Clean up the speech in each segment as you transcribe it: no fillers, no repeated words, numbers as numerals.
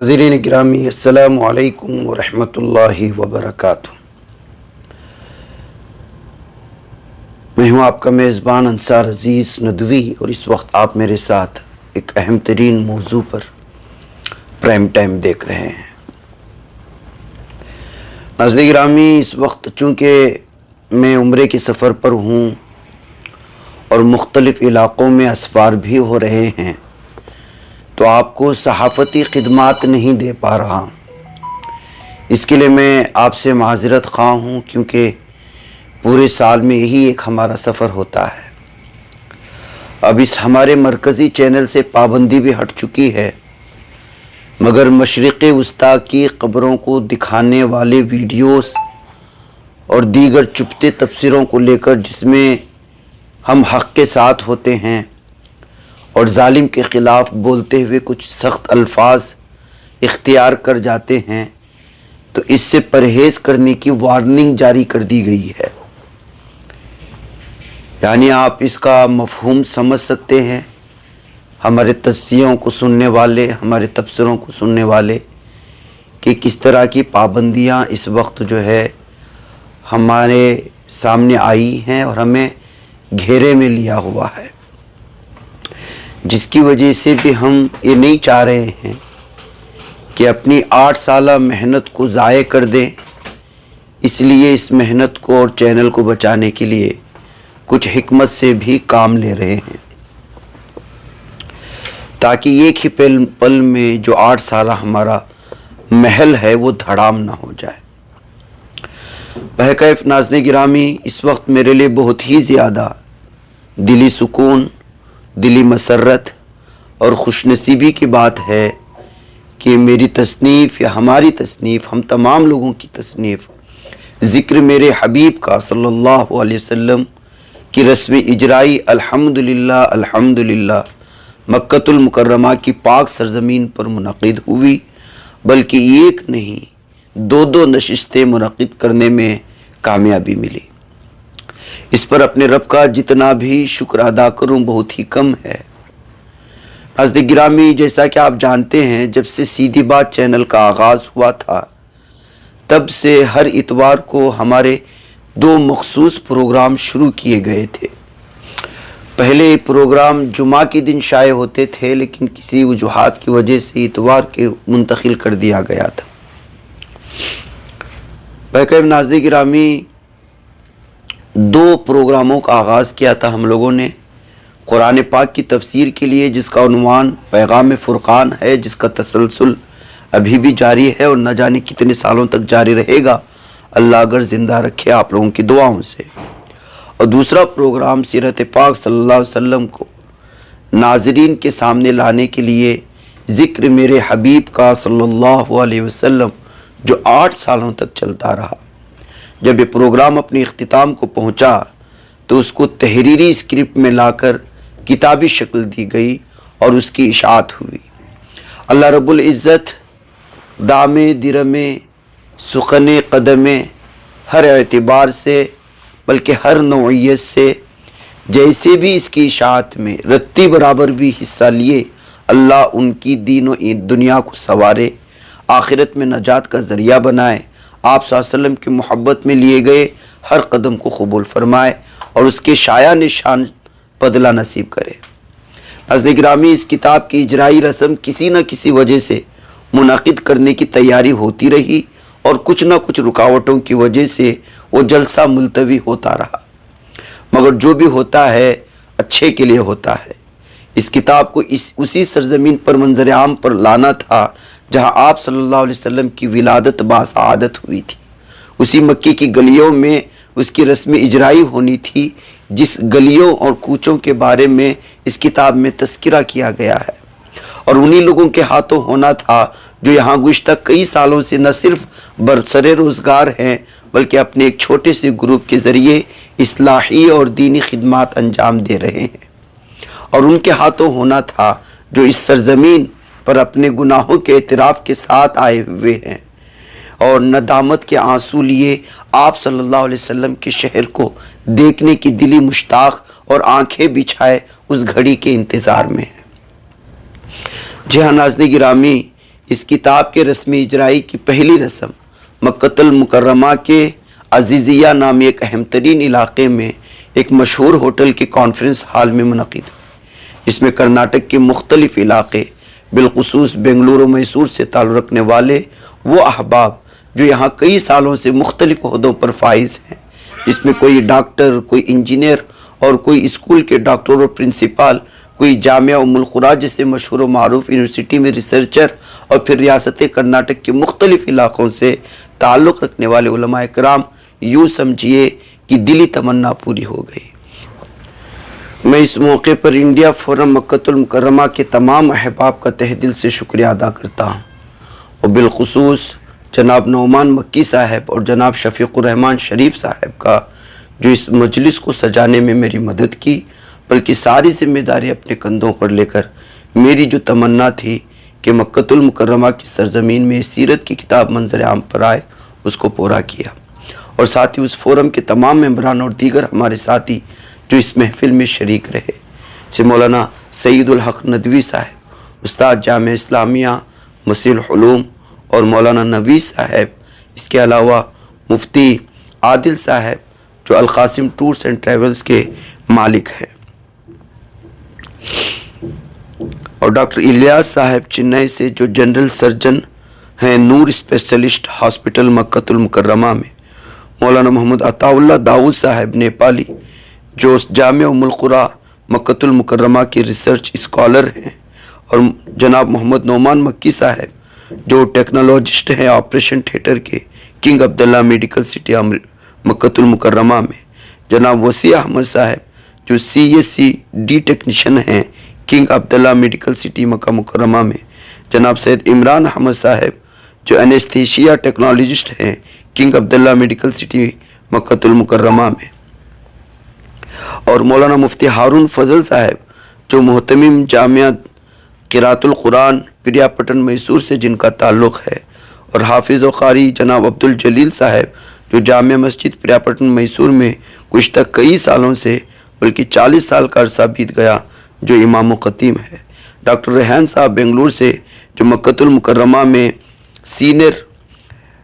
ناظرین گرامی السلام علیکم ورحمۃ اللہ وبرکاتہ۔ میں ہوں آپ کا میزبان انصار عزیز ندوی، اور اس وقت آپ میرے ساتھ ایک اہم ترین موضوع پر پرائم ٹائم دیکھ رہے ہیں۔ ناظرین گرامی، اس وقت چونکہ میں عمرے کے سفر پر ہوں اور مختلف علاقوں میں اسفار بھی ہو رہے ہیں، تو آپ کو صحافتی خدمات نہیں دے پا رہا۔ اس کے لیے میں آپ سے معذرت خواہ ہوں، کیونکہ پورے سال میں یہی ایک ہمارا سفر ہوتا ہے۔ اب اس ہمارے مرکزی چینل سے پابندی بھی ہٹ چکی ہے، مگر مشرق وسطیٰ کی قبروں کو دکھانے والے ویڈیوز اور دیگر چپتے تبصروں کو لے کر، جس میں ہم حق کے ساتھ ہوتے ہیں اور ظالم کے خلاف بولتے ہوئے کچھ سخت الفاظ اختیار کر جاتے ہیں، تو اس سے پرہیز کرنے کی وارننگ جاری کر دی گئی ہے۔ یعنی آپ اس کا مفہوم سمجھ سکتے ہیں، ہمارے تجزیوں کو سننے والے، ہمارے تبصروں کو سننے والے، کہ کس طرح کی پابندیاں اس وقت جو ہے ہمارے سامنے آئی ہیں اور ہمیں گھیرے میں لیا ہوا ہے، جس کی وجہ سے بھی ہم یہ نہیں چاہ رہے ہیں کہ اپنی 8 سالہ محنت کو ضائع کر دیں۔ اس لیے اس محنت کو اور چینل کو بچانے کے لیے کچھ حکمت سے بھی کام لے رہے ہیں، تاکہ ایک ہی پل میں جو 8 سالہ ہمارا محل ہے وہ دھڑام نہ ہو جائے۔ بہرکیف ناظرین گرامی، اس وقت میرے لیے بہت ہی زیادہ دلی سکون، دلی مسرت اور خوش نصیبی کی بات ہے کہ میری تصنیف یا ہماری تصنیف، ہم تمام لوگوں کی تصنیف، ذکر میرے حبیب کا صلی اللہ علیہ وسلم کی رسم اجرائی الحمدللہ الحمدللہ مکۃ المکرمہ کی پاک سرزمین پر منعقد ہوئی، بلکہ ایک نہیں 2 نشستیں منعقد کرنے میں کامیابی ملی۔ اس پر اپنے رب کا جتنا بھی شکر ادا کروں بہت ہی کم ہے۔ ناظرین گرامی، جیسا کہ آپ جانتے ہیں، جب سے سیدھی بات چینل کا آغاز ہوا تھا، تب سے ہر اتوار کو ہمارے 2 مخصوص پروگرام شروع کیے گئے تھے۔ پہلے پروگرام جمعہ کے دن شائع ہوتے تھے، لیکن کسی وجوہات کی وجہ سے اتوار کے منتقل کر دیا گیا تھا۔ بہرکیف ناظرین گرامی، 2 پروگراموں کا آغاز کیا تھا ہم لوگوں نے قرآن پاک کی تفسیر کے لیے، جس کا عنوان پیغام فرقان ہے، جس کا تسلسل ابھی بھی جاری ہے اور نہ جانے کتنے سالوں تک جاری رہے گا، اللہ اگر زندہ رکھے آپ لوگوں کی دعاؤں سے۔ اور دوسرا پروگرام سیرت پاک صلی اللہ علیہ وسلم کو ناظرین کے سامنے لانے کے لیے ذکر میرے حبیب کا صلی اللہ علیہ وسلم، جو 8 سالوں تک چلتا رہا۔ جب یہ پروگرام اپنے اختتام کو پہنچا تو اس کو تحریری اسکرپٹ میں لا کر کتابی شکل دی گئی اور اس کی اشاعت ہوئی۔ اللہ رب العزت دامے درمے سخن قدمے ہر اعتبار سے، بلکہ ہر نوعیت سے، جیسے بھی اس کی اشاعت میں رتی برابر بھی حصہ لیے، اللہ ان کی دین و دنیا کو سنوارے، آخرت میں نجات کا ذریعہ بنائے، آپ صلی اللہ علیہ وسلم کی محبت میں لیے گئے ہر قدم کو قبول فرمائے اور اس کے شایع نشان بدلہ نصیب کرے۔ ناظرین گرامی، اس کتاب کی اجرائی رسم کسی نہ کسی وجہ سے منعقد کرنے کی تیاری ہوتی رہی، اور کچھ نہ کچھ رکاوٹوں کی وجہ سے وہ جلسہ ملتوی ہوتا رہا، مگر جو بھی ہوتا ہے اچھے کے لیے ہوتا ہے۔ اس کتاب کو اسی سرزمین پر منظر عام پر لانا تھا جہاں آپ صلی اللہ علیہ وسلم کی ولادت باسعادت ہوئی تھی، اسی مکے کی گلیوں میں اس کی رسم اجرائی ہونی تھی، جس گلیوں اور کوچوں کے بارے میں اس کتاب میں تذکرہ کیا گیا ہے، اور انہی لوگوں کے ہاتھوں ہونا تھا جو یہاں گزشتہ کئی سالوں سے نہ صرف برسر روزگار ہیں، بلکہ اپنے ایک چھوٹے سے گروپ کے ذریعے اصلاحی اور دینی خدمات انجام دے رہے ہیں، اور ان کے ہاتھوں ہونا تھا جو اس سرزمین پر اپنے گناہوں کے اعتراف کے ساتھ آئے ہوئے ہیں اور ندامت کے آنسو لیے آپ صلی اللہ علیہ وسلم کے شہر کو دیکھنے کی دلی مشتاق اور آنکھیں بچھائے اس گھڑی کے انتظار میں ہیں۔ جی ہاں ناظرین گرامی، اس کتاب کے رسمی اجرائی کی پہلی رسم مکہ المکرمہ کے عزیزیہ نامی ایک اہم ترین علاقے میں ایک مشہور ہوٹل کے کانفرنس ہال میں منعقد ہوئی، جس میں کرناٹک کے مختلف علاقے بالخصوص بنگلورو میسور سے تعلق رکھنے والے وہ احباب جو یہاں کئی سالوں سے مختلف عہدوں پر فائز ہیں، جس میں کوئی ڈاکٹر، کوئی انجینئر اور کوئی اسکول کے ڈاکٹر اور پرنسپال، کوئی جامعہ ام القرا جیسے مشہور و معروف یونیورسٹی میں ریسرچر، اور پھر ریاست کرناٹک کے مختلف علاقوں سے تعلق رکھنے والے علماء کرام، یوں سمجھیے کہ دلی تمنا پوری ہو گئی۔ میں اس موقع پر انڈیا فورم مکہ المکرمہ کے تمام احباب کا تہ دل سے شکریہ ادا کرتا ہوں، اور بالخصوص جناب نعمان مکی صاحب اور جناب شفیق الرحمان شریف صاحب کا، جو اس مجلس کو سجانے میں میری مدد کی، بلکہ ساری ذمہ داری اپنے کندھوں پر لے کر میری جو تمنا تھی کہ مکہ المکرمہ کی سرزمین میں سیرت کی کتاب منظر عام پر آئے، اس کو پورا کیا۔ اور ساتھ ہی اس فورم کے تمام ممبران اور دیگر ہمارے ساتھی جو اس محفل میں شریک رہے، جیسے مولانا سعید الحق ندوی صاحب، استاد جامعہ اسلامیہ مسیح العلوم، اور مولانا نوی صاحب، اس کے علاوہ مفتی عادل صاحب جو القاسم ٹورز اینڈ ٹریولز کے مالک ہیں، اور ڈاکٹر الیاس صاحب چنئی سے جو جنرل سرجن ہیں نور اسپیشلسٹ ہاسپٹل مکہ المکرمہ میں، مولانا محمد عطا اللہ داؤد صاحب نیپالی جو جامعہ ام القرا مکہ المکرمہ کے ریسرچ اسکالر ہیں، اور جناب محمد نعمان مکی صاحب جو ٹیکنالوجسٹ ہیں آپریشن تھیٹر کے King Abdullah medical city Makkah al Mukarramah میں، جناب وسیع احمد صاحب جو C S C D technician ہیں King Abdullah medical city Makkah Mukarramah میں، جناب سید عمران احمد صاحب جو انیستھیشیا ٹیکنالوجسٹ ہیں King Abdullah medical city Makkah al Mukarramah میں، اور مولانا مفتی ہارون فضل صاحب جو محتمم جامعہ قراءۃ القرآن پریا پٹن میسور سے جن کا تعلق ہے، اور حافظ و قاری جناب عبد الجلیل صاحب جو جامعہ مسجد پریا پٹن میسور میں گزشتہ کئی سالوں سے بلکہ 40 سال کا عرصہ بیت گیا جو امام و خطیم ہے، ڈاکٹر ریحان صاحب بنگلور سے جو مکہ المکرمہ میں سینئر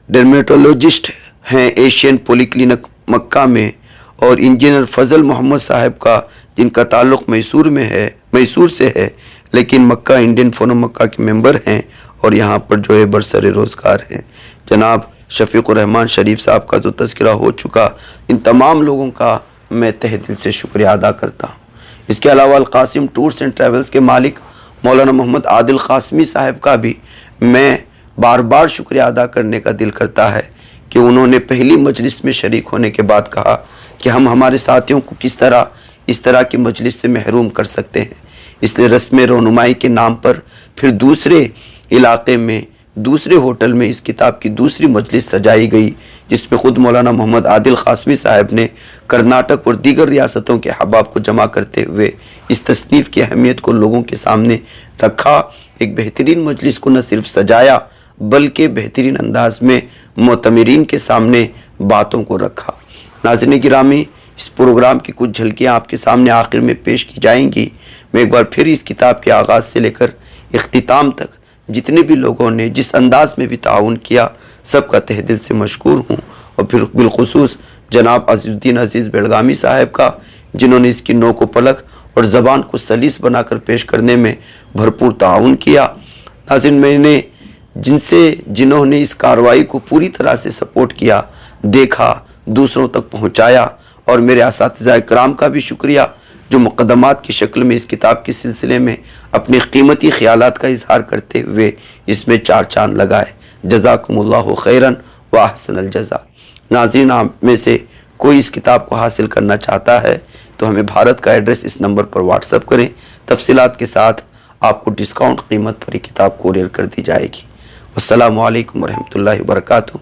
ڈرمیٹولوجسٹ ہیں ایشین پولی کلینک مکہ میں، اور انجینئر فضل محمد صاحب کا جن کا تعلق میسور سے ہے لیکن مکہ انڈین فورم مکہ کے ممبر ہیں، اور یہاں پر جو ہے برسر روزگار ہیں، جناب شفیق الرحمان شریف صاحب کا جو تذکرہ ہو چکا، ان تمام لوگوں کا میں تہ دل سے شکریہ ادا کرتا ہوں۔ اس کے علاوہ القاسم ٹورز اینڈ ٹریولز کے مالک مولانا محمد عادل قاسمی صاحب کا بھی میں بار بار شکریہ ادا کرنے کا دل کرتا ہے کہ انہوں نے پہلی مجلس میں شریک ہونے کے بعد کہا کہ ہم ہمارے ساتھیوں کو کس طرح اس طرح کی مجلس سے محروم کر سکتے ہیں، اس لیے رسم رونمائی کے نام پر پھر دوسرے علاقے میں دوسرے ہوٹل میں اس کتاب کی دوسری مجلس سجائی گئی، جس میں خود مولانا محمد عادل قاسمی صاحب نے کرناٹک اور دیگر ریاستوں کے احباب کو جمع کرتے ہوئے اس تصنیف کی اہمیت کو لوگوں کے سامنے رکھا، ایک بہترین مجلس کو نہ صرف سجایا بلکہ بہترین انداز میں معتمرین کے سامنے باتوں کو رکھا۔ ناظرین گرامی، اس پروگرام کی کچھ جھلکیاں آپ کے سامنے آخر میں پیش کی جائیں گی۔ میں ایک بار پھر اس کتاب کے آغاز سے لے کر اختتام تک جتنے بھی لوگوں نے جس انداز میں بھی تعاون کیا، سب کا تہ دل سے مشکور ہوں، اور پھر بالخصوص جناب عزیز الدین عزیز بیلگامی صاحب کا جنہوں نے اس کی نوک و پلک اور زبان کو سلیس بنا کر پیش کرنے میں بھرپور تعاون کیا۔ ناظرین، میں نے جنہوں نے اس کارروائی کو پوری طرح سے سپورٹ کیا، دیکھا، دوسروں تک پہنچایا، اور میرے اساتذہ کرام کا بھی شکریہ جو مقدمات کی شکل میں اس کتاب کے سلسلے میں اپنے قیمتی خیالات کا اظہار کرتے ہوئے اس میں 4 چاند لگائے۔ جزاکم اللہ خیراً و احسن الجزا۔ ناظرین، آپ میں سے کوئی اس کتاب کو حاصل کرنا چاہتا ہے تو ہمیں بھارت کا ایڈریس اس نمبر پر واٹس اپ کریں، تفصیلات کے ساتھ آپ کو ڈسکاؤنٹ قیمت پر یہ کتاب کوریئر کر دی جائے گی۔ السلام علیکم ورحمۃ اللہ وبرکاتہ۔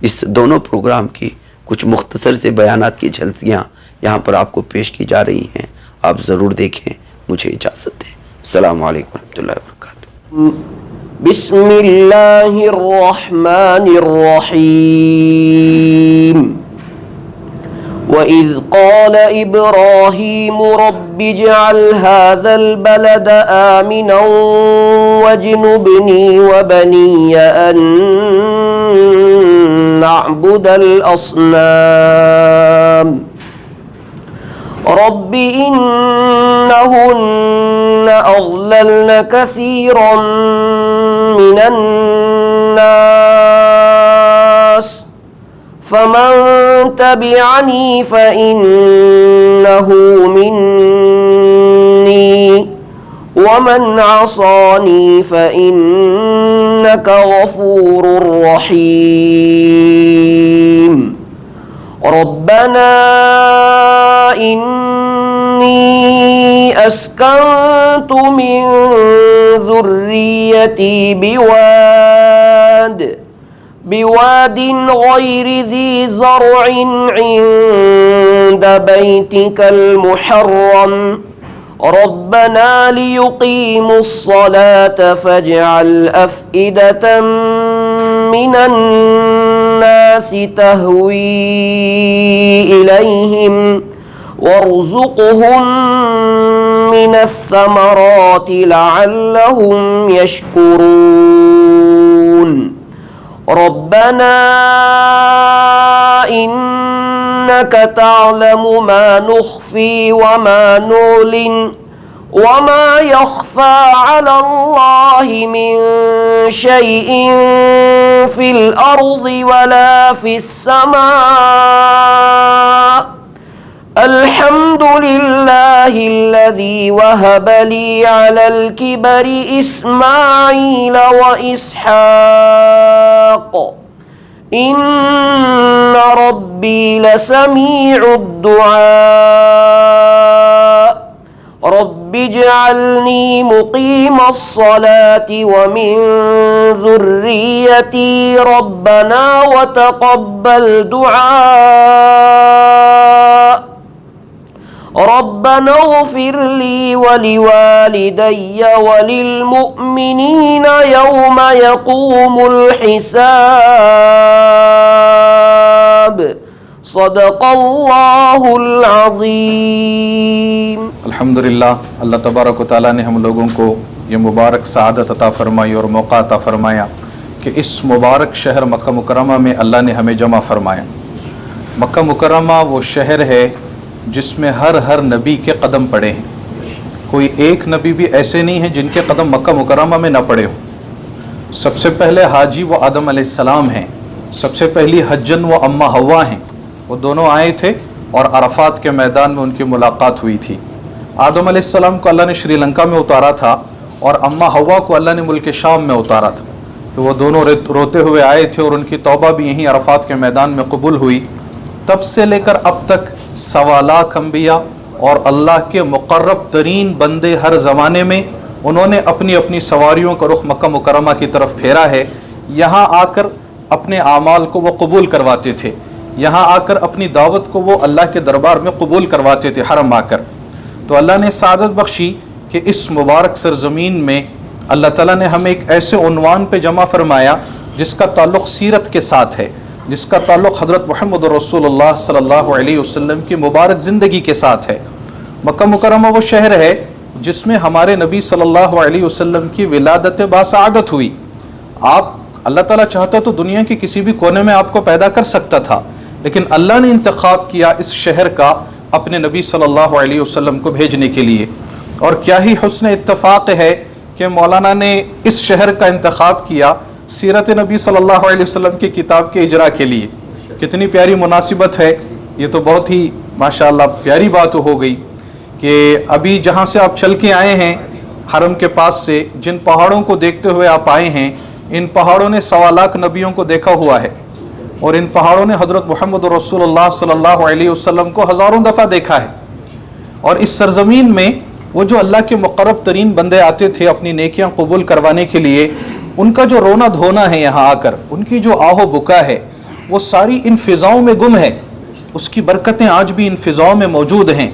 اس دونوں پروگرام کی کچھ مختصر سے بیانات کی جھلکیاں یہاں پر آپ کو پیش کی جا رہی ہیں، آپ ضرور دیکھیں۔ مجھے اجازت دیں۔ السلام علیکم ورحمۃ اللہ وبرکاتہ۔ بسم اللہ الرحمن الرحیم وَإِذْ قَالَ إِبْرَاهِيمُ رَبِّ اجْعَلْ هَذَا الْبَلَدَ آمِنًا وَاجْنُبْنِي وَبَنِيَّ أَن نَّعْبُدَ الْأَصْنَامَ رَبِّ إِنَّهُنَّ أَضْلَلْنَ كَثِيرًا مِّنَ النَّاسِ فَمَن تَبِعَنِي فَإِنَّهُ مِنِّي وَمَنْ عَصَانِي فَإِنَّكَ غَفُورٌ رَّحِيمٌ رَبَّنَا إِنِّي أَسْكَنتُ مِن ذُرِّيَّتِي بواد غير ذي زرع عند بيتك المحرم ربنا ليقيموا الصلاة فاجعل أفئدة من الناس تهوي إليهم وارزقهم من الثمرات لعلهم يشكرون ربنا إنك تعلم ما نخفي وما نعلن وما يخفى على الله من شيء في الأرض ولا في السماء الحمد لله الذي وهب لي على الكبر إسماعيل وإسحاق إن ربي لسميع الدعاء رب اجعلني مقيم الصلاة ومن ذريتي ربنا وتقبل دعاء ربنا اغفر لي ولوالدي وللمؤمنين يوم يقوم الحساب صدق اللہ العظیم۔ الحمدللہ، اللہ تبارک و تعالیٰ نے ہم لوگوں کو یہ مبارک سعادت عطا فرمائی اور موقع عطا فرمایا کہ اس مبارک شہر مکہ مکرمہ میں اللہ نے ہمیں جمع فرمایا۔ مکہ مکرمہ وہ شہر ہے جس میں ہر نبی کے قدم پڑے ہیں۔ کوئی ایک نبی بھی ایسے نہیں ہیں جن کے قدم مکہ مکرمہ میں نہ پڑے ہوں۔ سب سے پہلے حاجی وہ آدم علیہ السلام ہیں، سب سے پہلی حجن وہ اماں حوا ہیں، وہ دونوں آئے تھے اور عرفات کے میدان میں ان کی ملاقات ہوئی تھی۔ آدم علیہ السلام کو اللہ نے شری لنکا میں اتارا تھا اور اماں حوا کو اللہ نے ملک شام میں اتارا تھا، تو وہ دونوں روتے ہوئے آئے تھے اور ان کی توبہ بھی یہیں عرفات کے میدان میں قبول ہوئی۔ تب سے لے کر اب تک 1.25 لاکھ انبیاء اور اللہ کے مقرب ترین بندے ہر زمانے میں انہوں نے اپنی اپنی سواریوں کا رخ مکہ مکرمہ کی طرف پھیرا ہے۔ یہاں آ کر اپنے اعمال کو وہ قبول کرواتے تھے، یہاں آ کر اپنی دعوت کو وہ اللہ کے دربار میں قبول کرواتے تھے حرم آ کر۔ تو اللہ نے سعادت بخشی کہ اس مبارک سرزمین میں اللہ تعالیٰ نے ہمیں ایک ایسے عنوان پہ جمع فرمایا جس کا تعلق سیرت کے ساتھ ہے، جس کا تعلق حضرت محمد رسول اللہ صلی اللہ علیہ وسلم کی مبارک زندگی کے ساتھ ہے۔ مکہ مکرمہ وہ شہر ہے جس میں ہمارے نبی صلی اللہ علیہ وسلم کی ولادت باسعادت ہوئی۔ آپ اللہ تعالیٰ چاہتا تو دنیا کے کسی بھی کونے میں آپ کو پیدا کر سکتا تھا، لیکن اللہ نے انتخاب کیا اس شہر کا اپنے نبی صلی اللہ علیہ وسلم کو بھیجنے کے لیے۔ اور کیا ہی حسن اتفاق ہے کہ مولانا نے اس شہر کا انتخاب کیا سیرت نبی صلی اللہ علیہ وسلم کی کتاب کے اجرا کے لیے۔ کتنی پیاری مناسبت ہے، یہ تو بہت ہی ماشاءاللہ پیاری بات ہو گئی کہ ابھی جہاں سے آپ چل کے آئے ہیں حرم کے پاس سے، جن پہاڑوں کو دیکھتے ہوئے آپ آئے ہیں، ان پہاڑوں نے 1.25 لاکھ نبیوں کو دیکھا ہوا ہے، اور ان پہاڑوں نے حضرت محمد رسول اللہ صلی اللہ علیہ وسلم کو ہزاروں دفعہ دیکھا ہے۔ اور اس سرزمین میں وہ جو اللہ کے مقرب ترین بندے آتے تھے اپنی نیکیاں قبول کروانے کے لیے، ان کا جو رونا دھونا ہے یہاں آ کر، ان کی جو آہ و بکا ہے، وہ ساری ان فضاؤں میں گم ہے۔ اس کی برکتیں آج بھی ان فضاؤں میں موجود ہیں،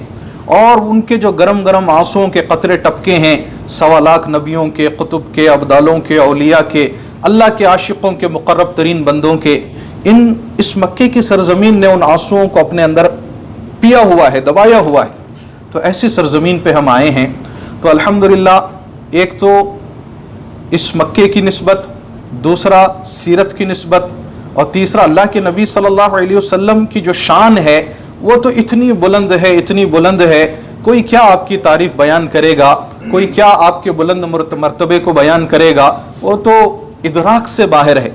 اور ان کے جو گرم گرم آنسوؤں کے قطرے ٹپکے ہیں 1.25 لاکھ نبیوں کے، قطب کے، ابدالوں کے، اولیاء کے، اللہ کے عاشقوں کے، مقرب ترین بندوں کے، اس مکے کی سرزمین نے ان آنسوؤں کو اپنے اندر پیا ہوا ہے، دبایا ہوا ہے. تو ایسی سرزمین پہ ہم آئے ہیں. تو الحمدللہ ایک تو اس مکے کی نسبت، دوسرا سیرت کی نسبت، اور تیسرا اللہ کے نبی صلی اللہ علیہ وسلم کی جو شان ہے وہ تو اتنی بلند ہے، اتنی بلند ہے، کوئی کیا آپ کی تعریف بیان کرے گا، کوئی کیا آپ کے بلند مرتبے کو بیان کرے گا. وہ تو ادراک سے باہر ہے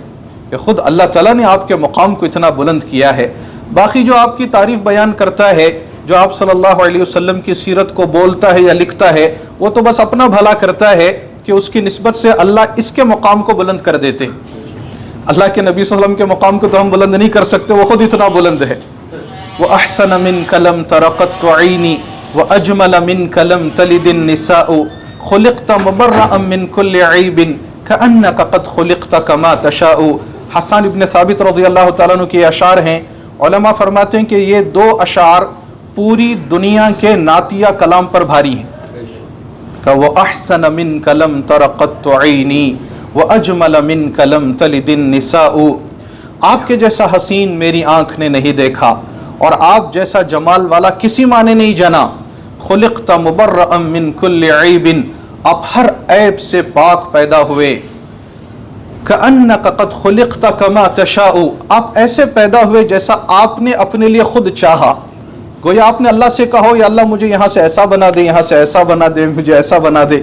کہ خود اللہ تعالیٰ نے آپ کے مقام کو اتنا بلند کیا ہے. باقی جو آپ کی تعریف بیان کرتا ہے، جو آپ صلی اللہ علیہ وسلم کی سیرت کو بولتا ہے یا لکھتا ہے، وہ تو بس اپنا بھلا کرتا ہے کہ اس کی نسبت سے اللہ اس کے مقام کو بلند کر دیتے ہیں. اللہ کے نبی صلی اللہ علیہ وسلم کے مقام کو تو ہم بلند نہیں کر سکتے، وہ خود اتنا بلند ہے. وَأَحْسَنَ مِنْكَ لَمْ تَرَقَتْ عَيْنِي وَأَجْمَلَ مِنْكَ لَمْ تَلِدِ النِّسَاءُ خُلِقْتَ مُبَرَّأً مِنْ كُلِّ عَيْبٍ كَأَنَّكَ قَدْ خُلِقْتَ كَمَا تَشَاءُ. حسان ابن ثابت رضی اللہ تعالیٰ عنہ کے اشعار ہیں. علماء فرماتے ہیں کہ یہ دو اشعار پوری دنیا کے نعتیہ کلام پر بھاری ہیں. کہ وَأَحْسَنَ مِنْكَ لَمْ تَرَقَتْ عَيْنِي وَأَجْمَلَ مِنْكَ لَمْ تَلِدِ النِّسَاءُ. آپ کے جیسا حسین میری آنکھ نے نہیں دیکھا، اور آپ جیسا جمال والا کسی ماں نے نہیں جانا. خُلِقْتَ مُبَرَّأً مِنْ كُلِّ عَيْبٍ، آپ ہر عیب سے پاک پیدا ہوئے. كَأَنَّكَ قَدْ خُلِقْتَ كَمَا تَشَاءُ، آپ ایسے پیدا ہوئے جیسا آپ نے اپنے لیے خود چاہا. گویا آپ نے اللہ سے کہو یا اللہ مجھے یہاں سے ایسا بنا دے، یہاں سے ایسا بنا دے، مجھے ایسا بنا دے.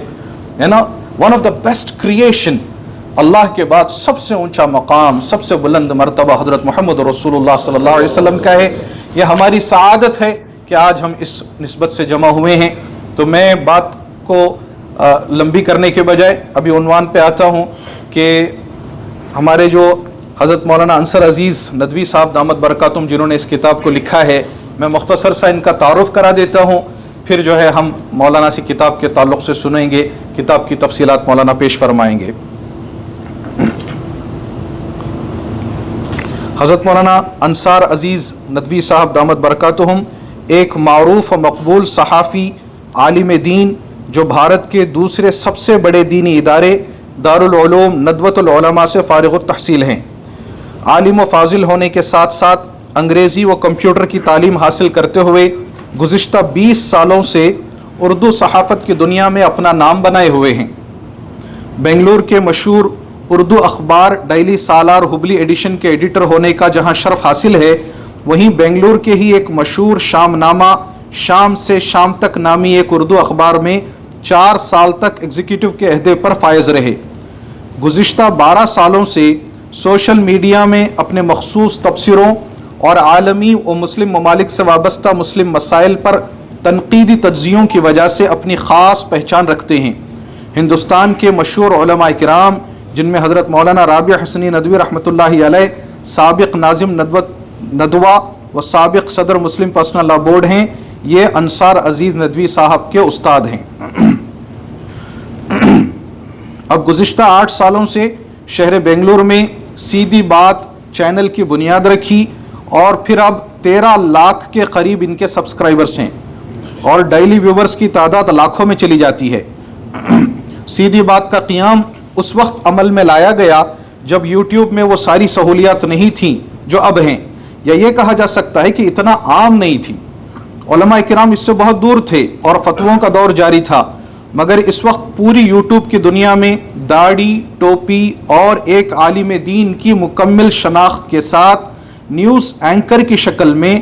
ہے نا، one of the best creation. اللہ کے بعد سب سے اونچا مقام، سب سے بلند مرتبہ حضرت محمد رسول اللہ صلی اللہ علیہ وسلم کا ہے. یہ ہماری سعادت ہے کہ آج ہم اس نسبت سے جمع ہوئے ہیں. تو میں بات کو لمبی کرنے کے بجائے ابھی عنوان پہ آتا ہوں کہ ہمارے جو حضرت مولانا انصر عزیز ندوی صاحب دامت برکاتہم جنہوں نے اس کتاب کو لکھا ہے، میں مختصر سا ان کا تعارف کرا دیتا ہوں، پھر جو ہے ہم مولانا سے کتاب کے تعلق سے سنیں گے، کتاب کی تفصیلات مولانا پیش فرمائیں گے. حضرت مولانا انصار عزیز ندوی صاحب دامت برکاتہم ایک معروف و مقبول صحافی، عالم دین، جو بھارت کے دوسرے سب سے بڑے دینی ادارے دارالعلوم ندوۃ العلماء سے فارغ التحصیل ہیں. عالم و فاضل ہونے کے ساتھ ساتھ انگریزی و کمپیوٹر کی تعلیم حاصل کرتے ہوئے گزشتہ 20 سالوں سے اردو صحافت کی دنیا میں اپنا نام بنائے ہوئے ہیں. بنگلور کے مشہور اردو اخبار ڈیلی سالار ہبلی ایڈیشن کے ایڈیٹر ہونے کا جہاں شرف حاصل ہے، وہیں بنگلور کے ہی ایک مشہور شام نامہ شام سے شام تک نامی ایک اردو اخبار میں 4 سال تک ایگزیکٹو کے عہدے پر فائز رہے. گزشتہ 12 سالوں سے سوشل میڈیا میں اپنے مخصوص تبصروں اور عالمی و مسلم ممالک سے وابستہ مسلم مسائل پر تنقیدی تجزیوں کی وجہ سے اپنی خاص پہچان رکھتے ہیں. ہندوستان کے مشہور علماء کرام جن میں حضرت مولانا رابع حسنی ندوی رحمۃ اللہ علیہ سابق ناظم ندوہ و سابق صدر مسلم پرسنل لا بورڈ ہیں، یہ انصار عزیز ندوی صاحب کے استاد ہیں. اب گزشتہ 8 سالوں سے شہر بنگلور میں سیدھی بات چینل کی بنیاد رکھی، اور پھر اب 13 لاکھ کے قریب ان کے سبسکرائبرز ہیں، اور ڈیلی ویورز کی تعداد لاکھوں میں چلی جاتی ہے. سیدھی بات کا قیام اس وقت عمل میں لایا گیا جب یوٹیوب میں وہ ساری سہولیات نہیں تھیں جو اب ہیں، یا یہ کہا جا سکتا ہے کہ اتنا عام نہیں تھی. علماء کرام اس سے بہت دور تھے اور فتووں کا دور جاری تھا، مگر اس وقت پوری یوٹیوب کی دنیا میں داڑھی، ٹوپی اور ایک عالم دین کی مکمل شناخت کے ساتھ نیوز اینکر کی شکل میں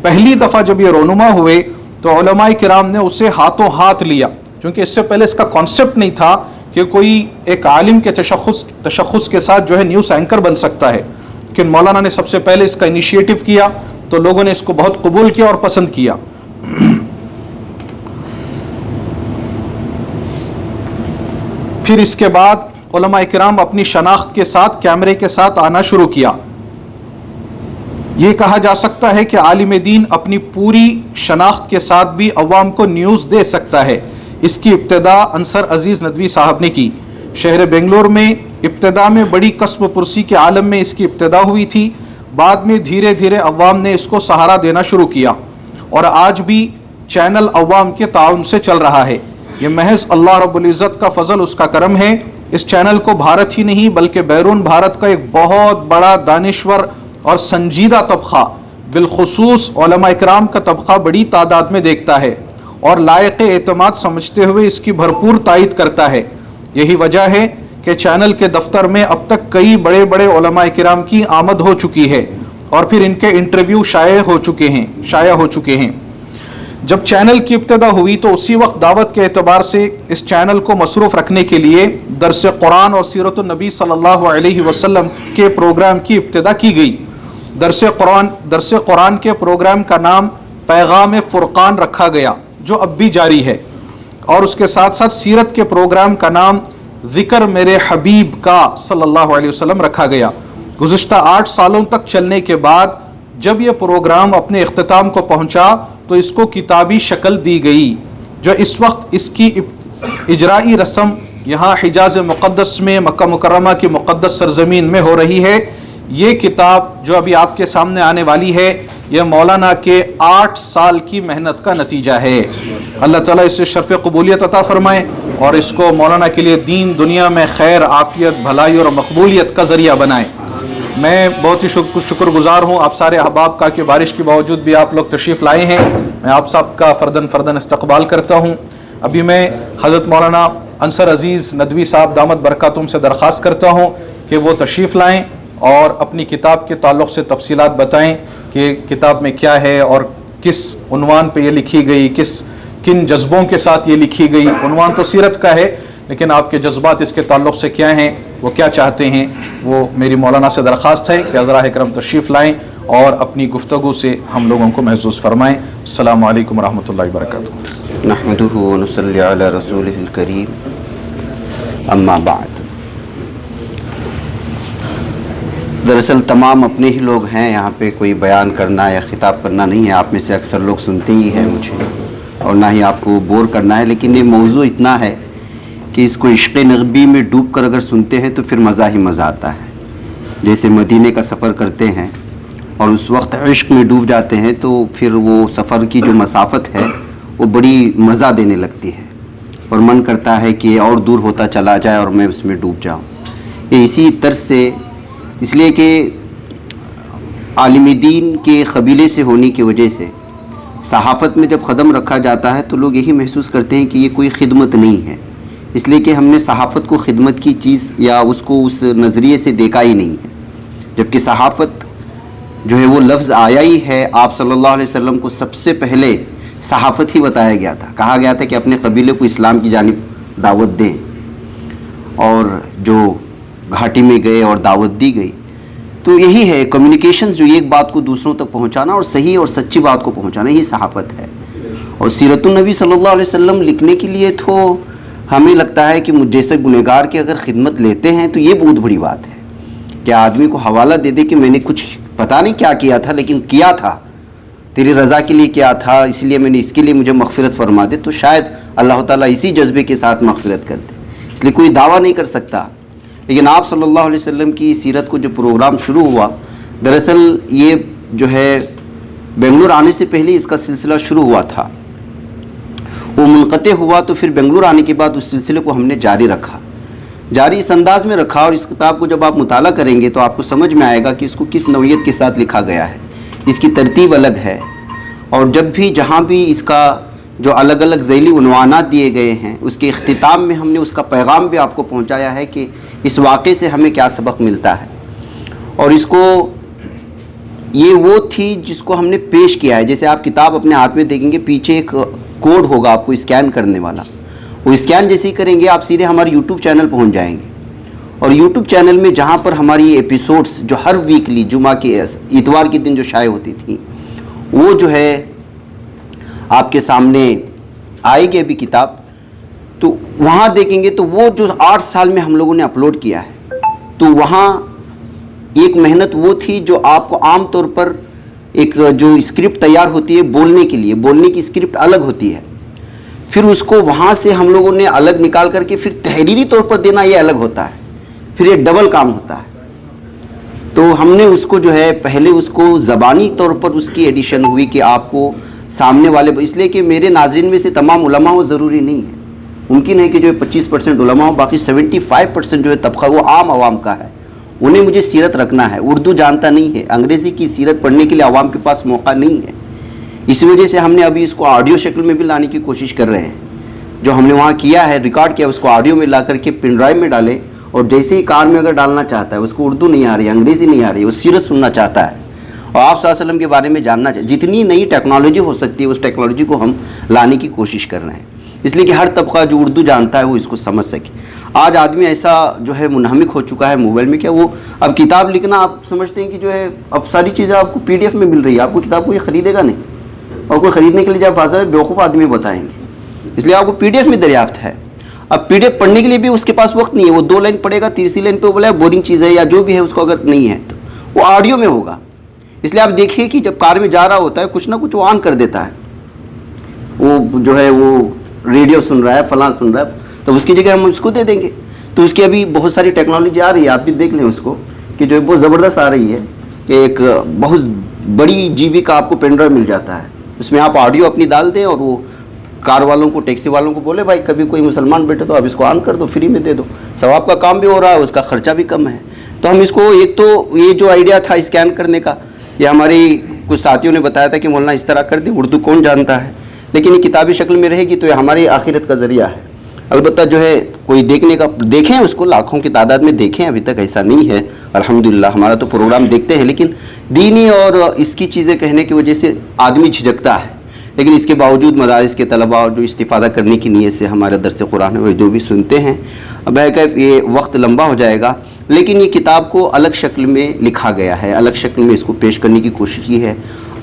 پہلی دفعہ جب یہ رونما ہوئے تو علماء کرام نے اسے ہاتھوں ہاتھ لیا، کیونکہ اس سے پہلے اس کا کانسیپٹ نہیں تھا کہ کوئی ایک عالم کے تشخص کے ساتھ جو ہے نیوز اینکر بن سکتا ہے. لیکن مولانا نے سب سے پہلے اس کا انیشیٹو کیا تو لوگوں نے اس کو بہت قبول کیا اور پسند کیا. پھر اس کے بعد علماء کرام اپنی شناخت کے ساتھ کیمرے کے ساتھ آنا شروع کیا. یہ کہا جا سکتا ہے کہ عالم دین اپنی پوری شناخت کے ساتھ بھی عوام کو نیوز دے سکتا ہے. اس کی ابتدا انصر عزیز ندوی صاحب نے کی. شہر بنگلور میں ابتدا میں بڑی کسب پرسی کے عالم میں اس کی ابتدا ہوئی تھی، بعد میں دھیرے دھیرے عوام نے اس کو سہارا دینا شروع کیا، اور آج بھی چینل عوام کے تعاون سے چل رہا ہے. یہ محض اللہ رب العزت کا فضل، اس کا کرم ہے. اس چینل کو بھارت ہی نہیں بلکہ بیرون بھارت کا ایک بہت بڑا دانشور اور سنجیدہ طبقہ بالخصوص علماء اکرام کا طبقہ بڑی تعداد میں دیکھتا ہے اور لائق اعتماد سمجھتے ہوئے اس کی بھرپور تائید کرتا ہے۔ یہی وجہ ہے کہ چینل کے دفتر میں اب تک کئی بڑے بڑے علماء کرام کی آمد ہو چکی ہے اور پھر ان کے انٹرویو شائع ہو چکے ہیں۔ جب چینل کی ابتدا ہوئی تو اسی وقت دعوت کے اعتبار سے اس چینل کو مصروف رکھنے کے لیے درس قرآن اور سیرت النبی صلی اللہ علیہ وسلم کے پروگرام کی ابتدا کی گئی۔ درس قرآن کے پروگرام کا نام پیغام فرقان رکھا گیا جو اب بھی جاری ہے، اور اس کے ساتھ ساتھ سیرت کے پروگرام کا نام ذکر میرے حبیب کا صلی اللہ علیہ وسلم رکھا گیا۔ گزشتہ 8 سالوں تک چلنے کے بعد جب یہ پروگرام اپنے اختتام کو پہنچا تو اس کو کتابی شکل دی گئی، جو اس وقت اس کی اجرائی رسم یہاں حجاز مقدس میں مکہ مکرمہ کی مقدس سرزمین میں ہو رہی ہے۔ یہ کتاب جو ابھی آپ کے سامنے آنے والی ہے یہ مولانا کے 8 سال کی محنت کا نتیجہ ہے۔ اللہ تعالیٰ اسے شرف قبولیت عطا فرمائے اور اس کو مولانا کے لیے دین دنیا میں خیر، عافیت، بھلائی اور مقبولیت کا ذریعہ بنائے۔ میں بہت ہی شکر گزار ہوں آپ سارے احباب کا کہ بارش کے باوجود بھی آپ لوگ تشریف لائے ہیں۔ میں آپ سب کا فرداً استقبال کرتا ہوں۔ ابھی میں حضرت مولانا انصر عزیز ندوی صاحب دامت برکاتہم سے درخواست کرتا ہوں کہ وہ تشریف لائیں اور اپنی کتاب کے تعلق سے تفصیلات بتائیں کہ کتاب میں کیا ہے اور کس عنوان پہ یہ لکھی گئی، کن جذبوں کے ساتھ یہ لکھی گئی۔ عنوان تو سیرت کا ہے لیکن آپ کے جذبات اس کے تعلق سے کیا ہیں، وہ کیا چاہتے ہیں، وہ میری مولانا سے درخواست ہے کہ حضرات اکرام تشریف لائیں اور اپنی گفتگو سے ہم لوگوں کو محظوظ فرمائیں۔ السلام علیکم ورحمۃ اللہ وبرکاتہ۔ نحمدہ ونصلی علی رسولہ الکریم، اما بعد۔ دراصل تمام اپنے ہی لوگ ہیں، یہاں پہ کوئی بیان کرنا یا خطاب کرنا نہیں ہے۔ آپ میں سے اکثر لوگ سنتے ہی ہیں مجھے، اور نہ ہی آپ کو بور کرنا ہے، لیکن یہ موضوع اتنا ہے کہ اس کو عشق نبی میں ڈوب کر اگر سنتے ہیں تو پھر مزہ ہی مزہ آتا ہے۔ جیسے مدینے کا سفر کرتے ہیں اور اس وقت عشق میں ڈوب جاتے ہیں تو پھر وہ سفر کی جو مسافت ہے وہ بڑی مزہ دینے لگتی ہے اور من کرتا ہے کہ اور دور ہوتا چلا جائے اور میں اس میں ڈوب جاؤں۔ یہ اسی طرز سے اس لیے کہ عالم دین کے قبیلے سے ہونے کی وجہ سے صحافت میں جب قدم رکھا جاتا ہے تو لوگ یہی محسوس کرتے ہیں کہ یہ کوئی خدمت نہیں ہے، اس لیے کہ ہم نے صحافت کو خدمت کی چیز یا اس کو اس نظریے سے دیکھا ہی نہیں ہے، جبکہ صحافت جو ہے وہ لفظ آیا ہی ہے۔ آپ صلی اللہ علیہ وسلم کو سب سے پہلے صحافت ہی بتایا گیا تھا، کہا گیا تھا کہ اپنے قبیلے کو اسلام کی جانب دعوت دیں، اور جو گھاٹی میں گئے اور دعوت دی گئی۔ تو یہی ہے کمیونیکیشنز، جو ایک بات کو دوسروں تک پہنچانا اور صحیح اور سچی بات کو پہنچانا، یہی صحافت ہے۔ اور سیرت النبی صلی اللہ علیہ وسلم لکھنے کے لیے تو ہمیں لگتا ہے کہ مجھ جیسے گنہگار کی اگر خدمت لیتے ہیں تو یہ بہت بڑی بات ہے کہ آدمی کو حوالہ دے دے کہ میں نے کچھ پتہ نہیں کیا کیا تھا لیکن کیا تھا، تیری رضا کے لیے کیا تھا، اس لیے میں نے اس کے لیے مجھے مغفرت فرما دے، تو شاید اللہ تعالیٰ اسی جذبے کے ساتھ مغفرت کر دے۔ اس لیے کوئی دعویٰ نہیں کر سکتا، لیکن آپ صلی اللہ علیہ وسلم کی سیرت کو جو پروگرام شروع ہوا، دراصل یہ جو ہے بنگلور آنے سے پہلے اس کا سلسلہ شروع ہوا تھا، وہ منقطع ہوا تو پھر بنگلور آنے کے بعد اس سلسلے کو ہم نے جاری رکھا، جاری اس انداز میں رکھا، اور اس کتاب کو جب آپ مطالعہ کریں گے تو آپ کو سمجھ میں آئے گا کہ اس کو کس نوعیت کے ساتھ لکھا گیا ہے، اس کی ترتیب الگ ہے، اور جب بھی جہاں بھی اس کا جو الگ الگ ذیلی عنوانات دیے گئے ہیں اس کے اختتام میں ہم نے اس کا پیغام بھی آپ کو پہنچایا ہے کہ اس واقعے سے ہمیں کیا سبق ملتا ہے، اور اس کو یہ وہ تھی جس کو ہم نے پیش کیا ہے۔ جیسے آپ کتاب اپنے ہاتھ میں دیکھیں گے، پیچھے ایک کوڈ ہوگا آپ کو اسکین کرنے والا، وہ اسکین جیسے ہی کریں گے آپ سیدھے ہمارے یوٹیوب چینل پہنچ جائیں گے، اور یوٹیوب چینل میں جہاں پر ہماری ایپیسوڈز جو ہر ویکلی جمعہ کے اتوار کے دن جو شائع ہوتی تھیں وہ جو ہے آپ کے سامنے آئے گی ابھی کتاب، تو وہاں دیکھیں گے تو وہ جو 8 سال میں ہم لوگوں نے اپلوڈ کیا ہے، تو وہاں ایک محنت وہ تھی جو آپ کو عام طور پر ایک جو اسکرپٹ تیار ہوتی ہے بولنے کے لیے، بولنے کی اسکرپٹ الگ ہوتی ہے، پھر اس کو وہاں سے ہم لوگوں نے الگ نکال کر کے پھر تحریری طور پر دینا یہ الگ ہوتا ہے، پھر یہ ڈبل کام ہوتا ہے۔ تو ہم نے اس کو جو ہے پہلے اس کو زبانی طور پر اس کی ایڈیشن ہوئی کہ آپ کو سامنے والے، اس لیے کہ میرے ناظرین میں سے تمام علماء وہ ضروری نہیں ہے، ممکن ہے کہ جو 25% علماء ہوں، باقی 75% جو ہے طبقہ وہ عام عوام کا ہے، انہیں مجھے سیرت رکھنا ہے. اردو جانتا نہیں ہے, انگریزی کی سیرت پڑھنے کے لیے عوام کے پاس موقع نہیں ہے. اسی وجہ سے ہم نے ابھی اس کو آڈیو شکل میں بھی لانے کی کوشش کر رہے ہیں. جو ہم نے وہاں کیا ہے, ریکارڈ کیا, اس کو آڈیو میں لا کر کے پن ڈرائیو میں ڈالیں, اور جیسے ہی کار میں اگر ڈالنا چاہتا ہے, اس کو اردو نہیں آ رہی, انگریزی نہیں آ رہی, وہ سیرت سننا چاہتا ہے اور آپ صلی اللہ علیہ وسلم کے بارے میں جاننا چاہتا ہے, جتنی نئی ٹیکنالوجی ہو سکتی ہے اس ٹیکنالوجی کو ہم لانے کی کوشش کر رہے ہیں, اس لیے کہ ہر طبقہ جو اردو جانتا ہے وہ اس کو سمجھ سکے. آج آدمی ایسا جو ہے منہمک ہو چکا ہے موبائل میں, کیا وہ اب کتاب لکھنا آپ سمجھتے ہیں کہ جو ہے اب ساری چیزیں آپ کو PDF میں مل رہی ہے, آپ کو کتاب کوئی خریدے گا نہیں, اور کوئی خریدنے کے لیے جب بازار میں بیوقوف آدمی بتائیں گے, اس لیے آپ کو PDF میں دریافت ہے. اب PDF پڑھنے کے لیے بھی اس کے پاس وقت نہیں ہے, وہ 2 لائن پڑھے گا, تیسری لائن پہ وہ بولے بورنگ چیز ہے یا جو بھی ہے, اس کو اگر نہیں ہے تو وہ آڈیو میں ہوگا. اس لیے آپ دیکھیے کہ جب کار میں جا رہا ہوتا ہے کچھ نہ کچھ وہ آن کر دیتا ہے, وہ جو ہے وہ ریڈیو سن رہا ہے, فلاں سن رہا ہے, تو اس کی جگہ ہم اس کو دے دیں گے. تو اس کی ابھی بہت ساری ٹیکنالوجی آ رہی ہے, آپ بھی دیکھ لیں اس کو, کہ جو ہے بہت زبردست آ رہی ہے, کہ ایک بہت بڑی GB کا آپ کو پین ڈرائیو مل جاتا ہے, اس میں آپ آڈیو اپنی ڈال دیں اور وہ کار والوں کو, ٹیکسی والوں کو بولے بھائی کبھی کوئی مسلمان بیٹھے تو آپ اس کو آن کر دو, فری میں دے دو, ثواب کا کام بھی ہو رہا ہے, اس کا خرچہ بھی کم ہے. تو ہم اس کو, ایک تو یہ جو آئیڈیا تھا اسکین کرنے کا, یہ ہماری کچھ ساتھیوں نے بتایا تھا کہ مولانا اس طرح کر دیں, اردو کون جانتا ہے, لیکن یہ کتابی شکل میں رہے گی تو یہ ہماری آخرت کا ذریعہ ہے. البتہ جو ہے کوئی دیکھنے کا, دیکھیں اس کو, لاکھوں کی تعداد میں دیکھیں, ابھی تک ایسا نہیں ہے الحمدللہ. ہمارا تو پروگرام دیکھتے ہیں, لیکن دینی اور اس کی چیزیں کہنے کی وجہ سے آدمی جھجکتا ہے, لیکن اس کے باوجود مدارس کے طلباء اور جو استفادہ کرنے کی نیت سے ہمارے درس قرآن اور جو بھی سنتے ہیں, بہرکیف یہ وقت لمبا ہو جائے گا, لیکن یہ کتاب کو الگ شکل میں لکھا گیا ہے, الگ شکل میں اس کو پیش کرنے کی کوشش کی ہے.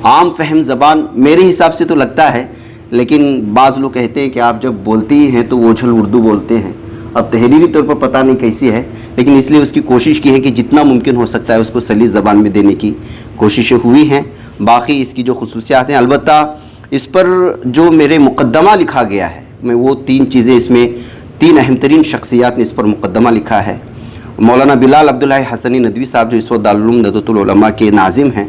عام فہم زبان میرے حساب سے تو لگتا ہے, لیکن بعض لوگ کہتے ہیں کہ آپ جب بولتے ہی ہیں تو اوجھل اردو بولتے ہیں. اب تحریری طور پر پتہ نہیں کیسی ہے, لیکن اس لیے اس کی کوشش کی ہے کہ جتنا ممکن ہو سکتا ہے اس کو سلیس زبان میں دینے کی کوششیں ہوئی ہیں. باقی اس کی جو خصوصیات ہیں, البتہ اس پر جو میرے مقدمہ لکھا گیا ہے, میں وہ 3 چیزیں, اس میں 3 اہم ترین شخصیات نے اس پر مقدمہ لکھا ہے. مولانا بلال عبداللہ حسنی ندوی صاحب جو اس وقت دارالعلوم ندوۃ العلماء کے ناظم ہیں,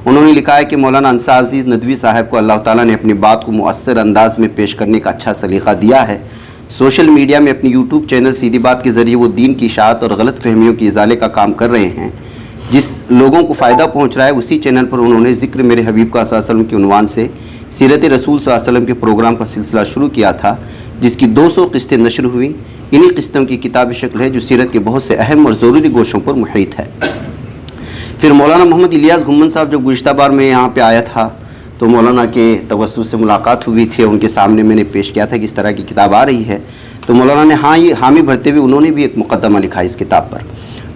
انہوں نے لکھا ہے کہ مولانا انصار عزیز ندوی صاحب کو اللہ تعالیٰ نے اپنی بات کو مؤثر انداز میں پیش کرنے کا اچھا سلیقہ دیا ہے. سوشل میڈیا میں اپنی YouTube چینل سیدھی بات کے ذریعے وہ دین کی اشاعت اور غلط فہمیوں کی ازالے کا کام کر رہے ہیں. جس لوگوں کو فائدہ پہنچ رہا ہے, اسی چینل پر انہوں نے ذکر میرے حبیب کا صلی اللہ علیہ وسلم کے عنوان سے سیرت رسول صلی اللہ علیہ وسلم کے پروگرام کا سلسلہ شروع کیا تھا, جس کی 200 قسطیں نشر ہوئیں. انہی قسطوں کی کتابی شکل ہے جو سیرت کے بہت سے اہم اور ضروری گوشوں پر محیط ہے. پھر مولانا محمد الیاس گھمن صاحب جو گزشتہ بار میں یہاں پہ آیا تھا, تو مولانا کے توسط سے ملاقات ہوئی تھی, ان کے سامنے میں نے پیش کیا تھا کہ اس طرح کی کتاب آ رہی ہے. تو مولانا نے یہ حامی بھرتے ہوئے انہوں نے بھی ایک مقدمہ لکھا ہے اس کتاب پر,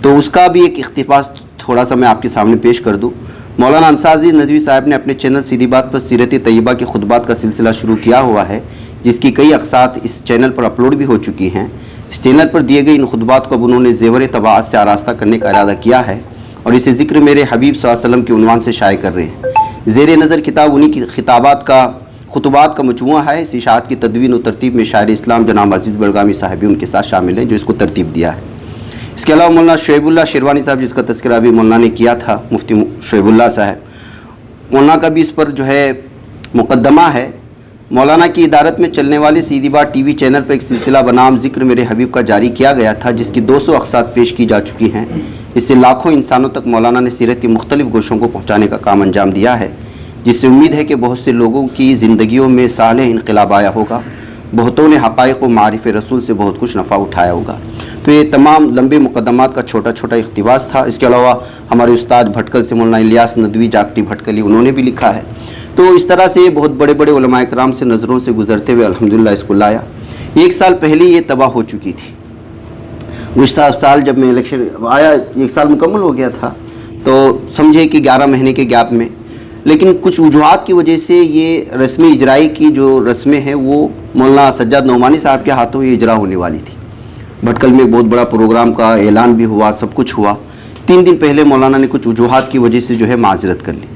تو اس کا بھی ایک اقتباس تھوڑا سا میں آپ کے سامنے پیش کر دوں. مولانا انصار عزیز ندوی صاحب نے اپنے چینل سیدھی بات پر سیرت طیبہ کے خطبات کا سلسلہ شروع کیا ہوا ہے, جس کی کئی اقساط اس چینل پر اپلوڈ بھی ہو چکی ہیں. اس چینل پر دیے گئے ان خطبات کو اب انہوں نے زیور طباعت سے آراستہ کرنے کا ارادہ کیا ہے, اور اسے ذکر میرے حبیب صلی اللہ علیہ وسلم کے عنوان سے شائع کر رہے ہیں. زیر نظر کتاب انہی کی خطبات کا مجموعہ ہے. اس اشاعت کی تدوین و ترتیب میں شاعر اسلام جناب عزیز بلگامی صاحب بھی ان کے ساتھ شامل ہیں, جو اس کو ترتیب دیا ہے. اس کے علاوہ مولانا شعیب اللہ شیروانی صاحب, جس کا تذکرہ بھی مولانا نے کیا تھا, مفتی شعیب اللہ صاحب, مولانا کا بھی اس پر جو ہے مقدمہ ہے. مولانا کی ادارت میں چلنے والے سیدھی بات TV چینل پر ایک سلسلہ بنام ذکر میرے حبیب کا جاری کیا گیا تھا, جس کی 200 اقساط پیش کی جا چکی ہیں. اس سے لاکھوں انسانوں تک مولانا نے سیرت کی مختلف گوشوں کو پہنچانے کا کام انجام دیا ہے, جس سے امید ہے کہ بہت سے لوگوں کی زندگیوں میں صالح انقلاب آیا ہوگا. بہتوں نے حقائق و معارف رسول سے بہت کچھ نفع اٹھایا ہوگا. تو یہ تمام لمبے مقدمات کا چھوٹا چھوٹا اقتباس تھا. اس کے علاوہ ہمارے استاد بھٹکل سے مولانا الیاس ندوی جاگٹی بھٹکلی, انہوں نے بھی لکھا ہے. تو اس طرح سے بہت بڑے بڑے علماء کرام سے نظروں سے گزرتے ہوئے الحمدللہ اس کو لایا. 1 سال پہلے یہ تباہ ہو چکی تھی. گزشتہ سال جب میں الیکشن آیا, 1 سال مکمل ہو گیا تھا, تو سمجھے کہ 11 مہینے کے گیپ میں, لیکن کچھ وجوہات کی وجہ سے یہ رسم اجرائی کی جو رسمیں ہیں وہ مولانا سجاد نعمانی صاحب کے ہاتھوں یہ اجرا ہونے والی تھی. بھٹکل میں بہت بڑا پروگرام کا اعلان بھی ہوا, سب کچھ ہوا. 3 دن پہلے مولانا نے کچھ وجوہات کی وجہ سے جو ہے معذرت کر لی.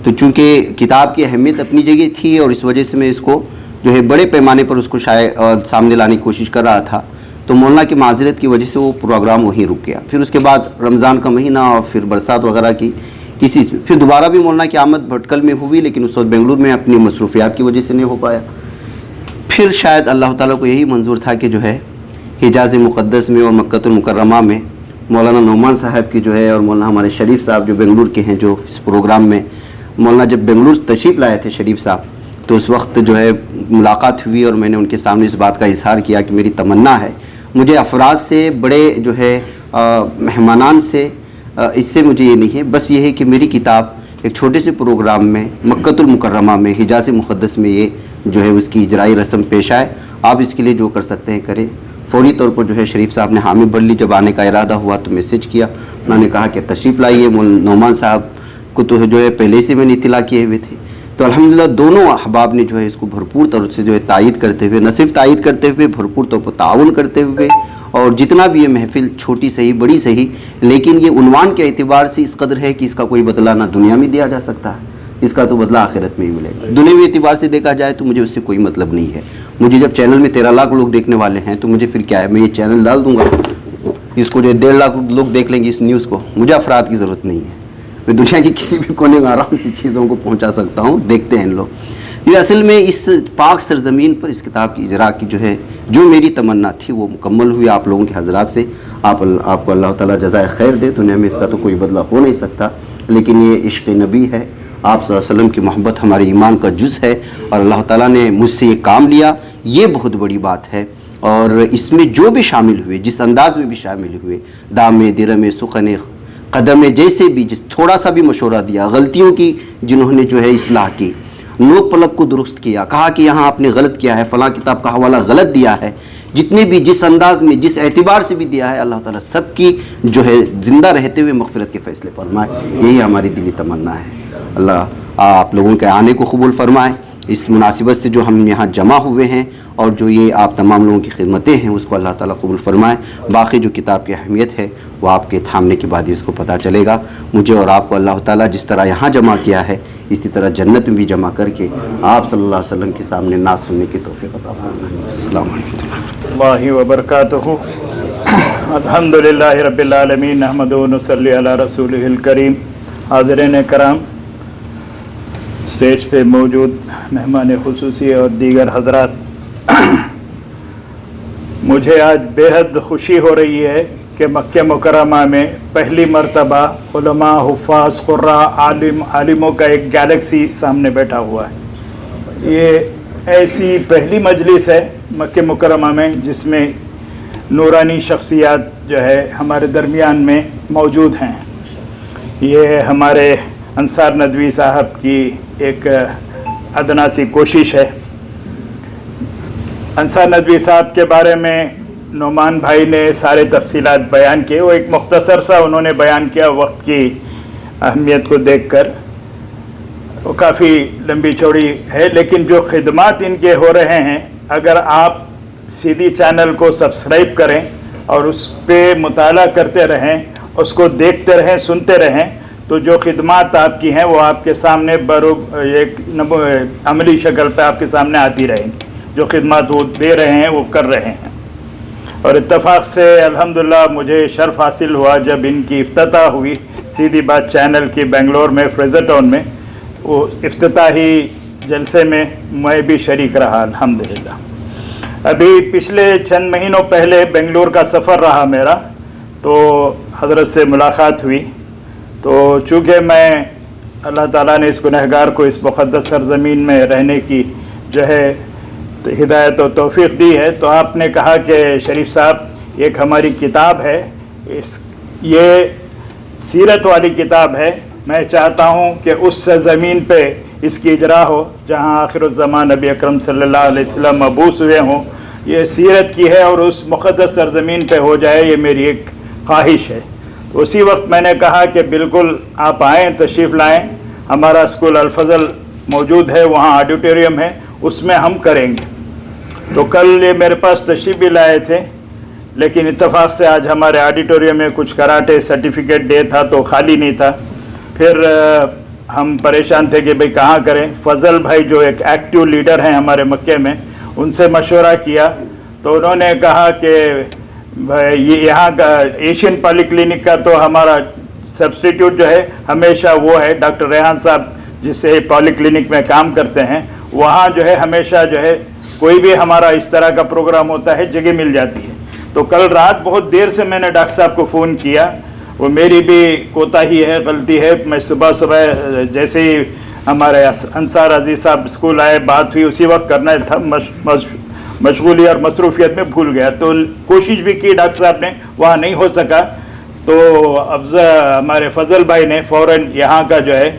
تو چونکہ کتاب کی اہمیت اپنی جگہ تھی, اور اس وجہ سے میں اس کو جو ہے بڑے پیمانے پر اس کو سامنے لانے کی کوشش کر رہا تھا, تو مولانا کی معذرت کی وجہ سے وہ پروگرام وہیں رک گیا. پھر اس کے بعد رمضان کا مہینہ اور پھر برسات وغیرہ کی پھر دوبارہ بھی مولانا کی آمد بھٹکل میں ہوئی, لیکن اس وقت بنگلور میں اپنی مصروفیات کی وجہ سے نہیں ہو پایا. پھر شاید اللہ تعالیٰ کو یہی منظور تھا کہ جو ہے حجاز مقدس میں اور مکہ المکرمہ میں مولانا نعمان صاحب کی جو ہے اور مولانا ہمارے شریف صاحب جو بنگلور کے ہیں، جو اس پروگرام میں مولانا جب بنگلور تشریف لائے تھے شریف صاحب، تو اس وقت جو ہے ملاقات ہوئی اور میں نے ان کے سامنے اس بات کا اظہار کیا کہ میری تمنا ہے، مجھے افراد سے، بڑے جو ہے مہمانان سے، اس سے مجھے یہ نہیں ہے، بس یہ ہے کہ میری کتاب ایک چھوٹے سے پروگرام میں مکۃ المکرمہ میں، حجاز مقدس میں یہ جو ہے اس کی اجرائی رسم پیش آئے۔ آپ اس کے لیے جو کر سکتے ہیں کریں۔ فوری طور پر جو ہے شریف صاحب نے حامی بھر لی، جب آنے کا ارادہ ہوا تو میسج کیا، انہوں نے کہا کہ تشریف لائیے۔ نعمان صاحب کو تو جو ہے پہلے سے میں نے اطلاع کیے ہوئے تھے، تو الحمدللہ دونوں احباب نے جو ہے اس کو بھرپور طور سے جو ہے تائید کرتے ہوئے، نہ صرف تائید کرتے ہوئے، بھرپور طور پر تعاون کرتے ہوئے، اور جتنا بھی یہ محفل چھوٹی صحیح بڑی صحیح، لیکن یہ عنوان کے اعتبار سے اس قدر ہے کہ اس کا کوئی بدلہ نہ دنیا میں دیا جا سکتا ہے، اس کا تو بدلہ آخرت میں ہی ملے گا۔ دنیاوی اعتبار سے دیکھا جائے تو مجھے اس سے کوئی مطلب نہیں ہے۔ مجھے جب چینل میں 13 لاکھ لوگ دیکھنے والے ہیں تو مجھے پھر کیا ہے، میں یہ چینل ڈال دوں گا، اس کو جو 1.5 لاکھ لوگ دیکھ لیں گے اس نیوز کو، مجھے افراد کی ضرورت نہیں ہے، میں دنیا کی کسی بھی کونے میں آرام سے چیزوں کو پہنچا سکتا ہوں، دیکھتے ہیں لوگ۔ یہ اصل میں اس پاک سرزمین پر اس کتاب کی اجرا کی جو ہے، جو میری تمنا تھی وہ مکمل ہوئی آپ لوگوں کے حضرات سے۔ آپ کو اللہ تعالیٰ جزائے خیر دے، دنیا میں اس کا تو کوئی بدلہ ہو نہیں سکتا، لیکن یہ عشق نبی ہے، آپ صلی اللہ علیہ وسلم کی محبت ہمارے ایمان کا جز ہے، اور اللہ تعالیٰ نے مجھ سے یہ کام لیا، یہ بہت بڑی بات ہے۔ اور اس میں جو بھی شامل ہوئے، جس انداز میں بھی شامل ہوئے، دام درم سخن قدم، جیسے بھی جس تھوڑا سا بھی مشورہ دیا، غلطیوں کی جنہوں نے جو ہے اصلاح کی، نوک پلک کو درست کیا، کہا کہ یہاں آپ نے غلط کیا ہے، فلاں کتاب کا حوالہ غلط دیا ہے، جتنے بھی جس انداز میں جس اعتبار سے بھی دیا ہے، اللہ تعالیٰ سب کی جو ہے زندہ رہتے ہوئے مغفرت کے فیصلے فرمائے، یہی ہماری دلی تمنا ہے۔ اللہ آپ لوگوں کے آنے کو قبول فرمائے، اس مناسبت سے جو ہم یہاں جمع ہوئے ہیں اور جو یہ آپ تمام لوگوں کی خدمتیں ہیں اس کو اللہ تعالیٰ قبول فرمائے۔ باقی جو کتاب کی اہمیت ہے وہ آپ کے تھامنے کے بعد ہی اس کو پتہ چلے گا۔ مجھے اور آپ کو اللہ تعالیٰ جس طرح یہاں جمع کیا ہے اسی طرح جنت میں بھی جمع کر کے آپ صلی اللہ علیہ وسلم کے سامنے نعت سننے کی توفیق عطا فرمائے۔ السلام علیکم اللہ وبرکاتہ۔ الحمدللہ رب العالمین، نحمدہ و نصلی علی رسولہ الکریم۔ حاضرین کرام، اسٹیج پہ موجود مہمان خصوصی اور دیگر حضرات، مجھے آج بے حد خوشی ہو رہی ہے کہ مکہ مکرمہ میں پہلی مرتبہ علماء، حفاظ، قراء، عالموں کا ایک گیلیکسی سامنے بیٹھا ہوا ہے۔ یہ ایسی پہلی مجلس ہے مکہ مکرمہ میں جس میں نورانی شخصیات جو ہے ہمارے درمیان میں موجود ہیں۔ یہ ہمارے انصار ندوی صاحب کی ایک ادنا سی کوشش ہے۔ انصار ندوی صاحب کے بارے میں نعمان بھائی نے سارے تفصیلات بیان کیے، وہ ایک مختصر سا انہوں نے بیان کیا وقت کی اہمیت کو دیکھ کر، وہ کافی لمبی چوڑی ہے، لیکن جو خدمات ان کے ہو رہے ہیں، اگر آپ سیدھی چینل کو سبسکرائب کریں اور اس پہ مطالعہ کرتے رہیں، اس کو دیکھتے رہیں، سنتے رہیں، تو جو خدمات آپ کی ہیں وہ آپ کے سامنے ایک عملی شکل پہ آپ کے سامنے آتی رہیں گی۔ جو خدمات وہ دے رہے ہیں وہ کر رہے ہیں، اور اتفاق سے الحمدللہ مجھے شرف حاصل ہوا جب ان کی افتتاح ہوئی سیدھی بات چینل کی بنگلور میں فریزر ٹاؤن میں، وہ افتتاحی جلسے میں میں بھی شریک رہا الحمدللہ۔ ابھی پچھلے چند مہینوں پہلے بنگلور کا سفر رہا میرا، تو حضرت سے ملاقات ہوئی، تو چونکہ میں اللہ تعالیٰ نے اس گنہگار کو اس مقدس سرزمین میں رہنے کی جو ہے ہدایت و توفیق دی ہے، تو آپ نے کہا کہ شریف صاحب ایک ہماری کتاب ہے، یہ سیرت والی کتاب ہے، میں چاہتا ہوں کہ اس سرزمین پہ اس کی اجرا ہو جہاں آخر الزمان نبی اکرم صلی اللہ علیہ وسلم مبعوث ہوئے ہوں، یہ سیرت کی ہے اور اس مقدس سرزمین پہ ہو جائے، یہ میری ایک خواہش ہے۔ اسی وقت میں نے کہا کہ بالکل آپ آئیں، تشریف لائیں، ہمارا اسکول الفضل موجود ہے، وہاں آڈیٹوریم ہے، اس میں ہم کریں گے۔ تو کل یہ میرے پاس تشریف بھی لائے تھے، لیکن اتفاق سے آج ہمارے آڈیٹوریم میں کچھ کراٹے سرٹیفکیٹ ڈے تھا تو خالی نہیں تھا، پھر ہم پریشان تھے کہ بھئی کہاں کریں۔ فضل بھائی جو ایک ایکٹیو لیڈر ہیں ہمارے مکے میں، ان سے مشورہ کیا تو انہوں نے کہا کہ یہ یہاں کا ایشین پالی کلینک کا تو ہمارا سبسٹیٹیوٹ جو ہے ہمیشہ وہ ہے ڈاکٹر ریحان صاحب، جس سے پالی کلینک میں کام کرتے ہیں، وہاں جو ہے ہمیشہ جو ہے کوئی بھی ہمارا اس طرح کا پروگرام ہوتا ہے جگہ مل جاتی ہے۔ تو کل رات بہت دیر سے میں نے ڈاکٹر صاحب کو فون کیا، وہ میری بھی کوتاہی ہے، غلطی ہے، میں صبح جیسے ہی ہمارے انصار عزیز صاحب اسکول آئے بات ہوئی اسی وقت کرنا تھا، مشغولی اور مصروفیت میں بھول گیا، تو کوشش بھی کی ڈاکٹر صاحب نے، وہاں نہیں ہو سکا، تو ہمارے فضل بھائی نے فوراً یہاں کا جو ہے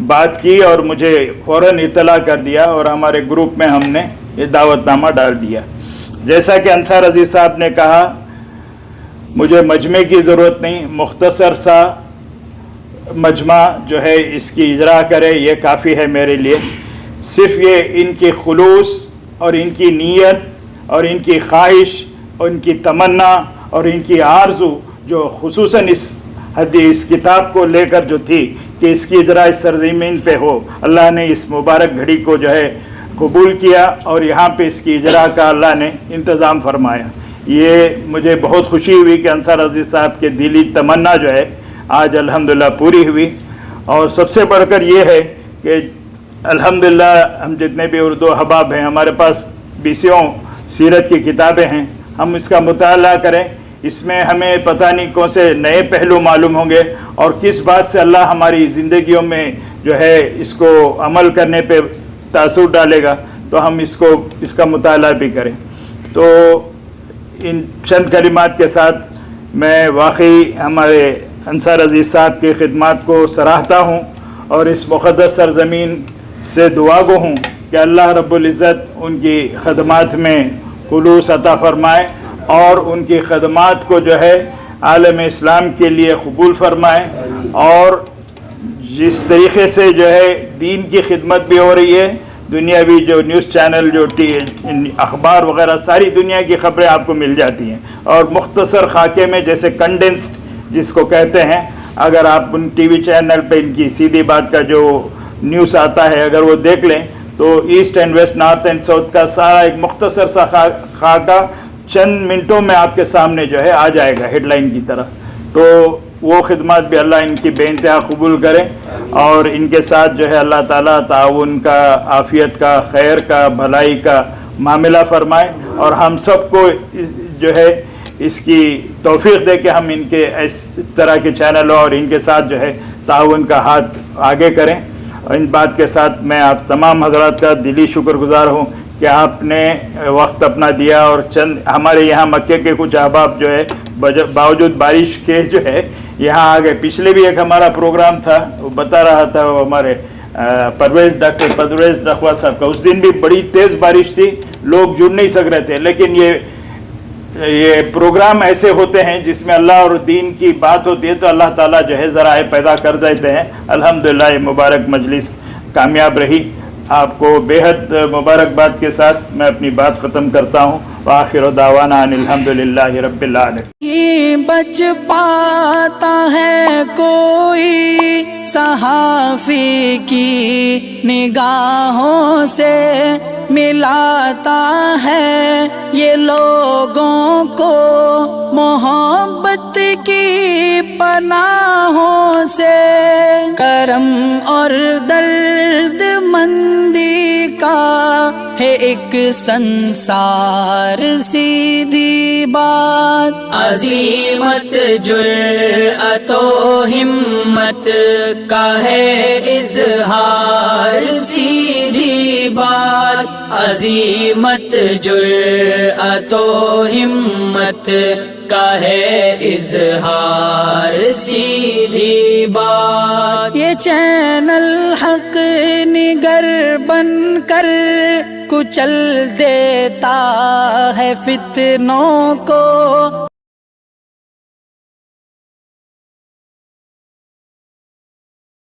بات کی اور مجھے فوراً اطلاع کر دیا اور ہمارے گروپ میں ہم نے یہ دعوت نامہ ڈال دیا۔ جیسا کہ انصار عزیز صاحب نے کہا، مجھے مجمع کی ضرورت نہیں، مختصر سا مجمع جو ہے اس کی اجرا کرے یہ کافی ہے میرے لیے، صرف یہ ان کی خلوص اور ان کی نیت اور ان کی خواہش اور ان کی تمنا اور ان کی آرزو جو خصوصاً اس کتاب کو لے کر جو تھی کہ اس کی اجرا اس سرزمین پہ ہو، اللہ نے اس مبارک گھڑی کو جو ہے قبول کیا اور یہاں پہ اس کی اجرا کا اللہ نے انتظام فرمایا۔ یہ مجھے بہت خوشی ہوئی کہ انصار عزیز صاحب کے دلی تمنا جو ہے آج الحمدللہ پوری ہوئی، اور سب سے بڑھ کر یہ ہے کہ الحمدللہ ہم جتنے بھی اردو احباب ہیں، ہمارے پاس 20 سیرت کی کتابیں ہیں، ہم اس کا مطالعہ کریں، اس میں ہمیں پتہ نہیں کون سے نئے پہلو معلوم ہوں گے اور کس بات سے اللہ ہماری زندگیوں میں جو ہے اس کو عمل کرنے پہ تاثر ڈالے گا، تو ہم اس کا مطالعہ بھی کریں۔ تو ان چند کلمات کے ساتھ میں واقعی ہمارے انصار عزیز صاحب کی خدمات کو سراہتا ہوں اور اس مقدس سرزمین سے دعا گو ہوں کہ اللہ رب العزت ان کی خدمات میں خلوص عطا فرمائے اور ان کی خدمات کو جو ہے عالم اسلام کے لیے قبول فرمائے، اور جس طریقے سے جو ہے دین کی خدمت بھی ہو رہی ہے، دنیاوی جو نیوز چینل جو اخبار وغیرہ ساری دنیا کی خبریں آپ کو مل جاتی ہیں، اور مختصر خاکے میں جیسے کنڈنسڈ جس کو کہتے ہیں، اگر آپ ان ٹی وی چینل پہ ان کی سیدھی بات کا جو نیوز آتا ہے اگر وہ دیکھ لیں تو east and west, north and south کا سارا ایک مختصر سا خاکہ چند منٹوں میں آپ کے سامنے جو ہے آ جائے گا ہیڈ لائن کی طرح۔ تو وہ خدمات بھی اللہ ان کی بے انتہا قبول کرے اور ان کے ساتھ جو ہے اللہ تعالیٰ تعاون کا، عافیت کا، خیر کا، بھلائی کا معاملہ فرمائے، اور ہم سب کو جو ہے اس کی توفیق دے کہ ہم ان کے اس طرح کے چینلوں اور ان کے ساتھ جو ہے تعاون کا ہاتھ آگے کریں۔ اور ان بات کے ساتھ میں آپ تمام حضرات کا دلی شکر گزار ہوں کہ آپ نے وقت اپنا دیا، اور چند ہمارے یہاں مکے کے کچھ احباب جو ہے باوجود بارش کے جو ہے یہاں آ گئے۔ پچھلے بھی ایک ہمارا پروگرام تھا، وہ بتا رہا تھا وہ ہمارے ڈاکٹر پرویز رکھوا صاحب کا، اس دن بھی بڑی تیز بارش تھی، لوگ جڑ نہیں سک رہے تھے، لیکن یہ پروگرام ایسے ہوتے ہیں جس میں اللہ اور دین کی بات ہوتی ہے تو اللہ تعالیٰ جو ہے ذرائع پیدا کر دیتے ہیں۔ الحمدللہ یہ مبارک مجلس کامیاب رہی۔ آپ کو بے حد مبارکباد کے ساتھ میں اپنی بات ختم کرتا ہوں۔ وآخر دعوانا ان الحمدللہ رب العالمین۔ بچ پاتا ہے کوئی صحافی کی نگاہوں سے، ملاتا ہے یہ لوگوں کو محبت کی پناہوں سے، کرم اور درد مندی کا ہے ایک سنسار سیدھی بات، عظیمت جرأت و ہمت کا ہے اظہار سیدھی بات، عظیمت جرأت و ہمت کا ہے اظہار سیدھی بات۔ یہ چینل حق نگر بن کر کچل دیتا ہے فتنوں کو،